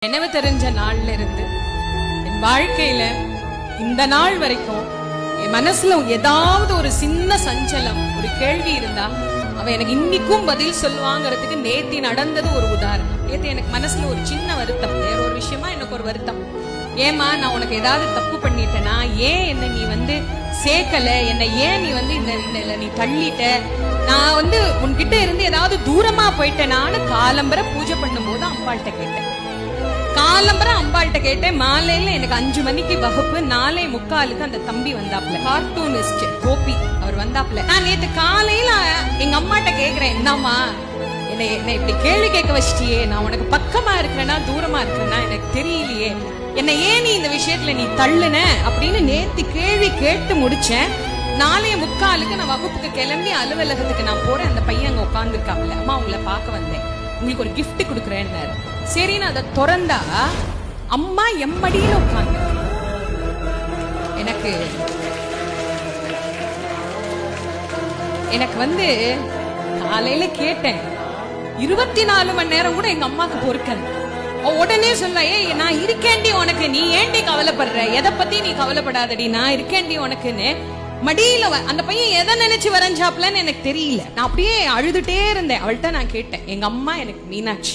நினைவு தெரிஞ்ச நாள்ல இருந்து என் வாழ்க்கையில இந்த நாள் வரைக்கும் என் மனசுல ஏதாவது ஒரு சின்ன சஞ்சலம், ஒரு கேள்வி இருந்தா அவ எனக்கு இன்னைக்கும் பதில் சொல்லுவாங்கிறதுக்கு நேத்தி நடந்தது ஒரு உதாரணம். நேத்து எனக்கு மனசுல ஒரு சின்ன வருத்தம், வேற ஒரு விஷயமா எனக்கு ஒரு வருத்தம். ஏமா நான் உனக்கு ஏதாவது தப்பு பண்ணிட்டேனா, ஏன் என்ன நீ சேர்க்கல, என்ன ஏன் நீ இந்த நீ தள்ளிட்ட, நான் உன்கிட்ட இருந்து ஏதாவது தூரமா போயிட்டேனான்னு காலம்பரை பூஜை பண்ணும் போது அம்பாள்கிட்ட கேட்டேன். காலம்பரம் அம்பாள்கிட்ட கேட்டேன். மாலையில எனக்கு 5 மணிக்கு வகுப்பு, 4:45 அந்த தம்பி வந்தாப்ல, கார்ட்டூனிஸ்ட் கோபி, அவர் வந்தாப்ல. நான் நேத்து காலையில எங்க அம்மாட்ட கேக்குறேன், என்னம்மா என்ன இப்படி கேள்வி கேட்க வச்சிட்டியே, நான் உனக்கு பக்கமா இருக்கிறேன்னா தூரமா இருக்கிறேன்னா எனக்கு தெரியலையே, என்ன ஏன் நீ இந்த விஷயத்துல நீ தள்ளுன அப்படின்னு நேத்து கேள்வி கேட்டு முடிச்சேன். 4:45 நான் வகுப்புக்கு கிளம்பி அலுவலகத்துக்கு நான் போறேன். அந்த பையன் அங்க உட்கார்ந்து இருக்காப்ல. அம்மா உங்களை பார்க்க வந்தேன், உங்களுக்கு ஒரு கிஃப்ட் கொடுக்குறேன்னாரு. சரி நான் அதை திறந்தா அம்மா எம்மடியில உட்கார்ந்து. எனக்கு காலையில கேட்டேன், 24 மணி நேரம் கூட எங்க அம்மாக்கு பொறுக்கல. உடனே சொல்ல, ஏய் நான் இருக்கேன்டி உனக்கு, நீ ஏன்டி கவலைப்படுற, எதை பத்தி நீ கவலைப்படாதடி, நான் இருக்கேன்டி உனக்குன்னு மடியில. அந்த பையன் எதை நினைச்சு வரைஞ்சாப்லன்னு எனக்கு தெரியல. நான் அப்படியே அழுதுட்டே இருந்தேன். அவள்கிட்ட நான் கேட்டேன், எங்க அம்மா எனக்கு மீனாட்சி,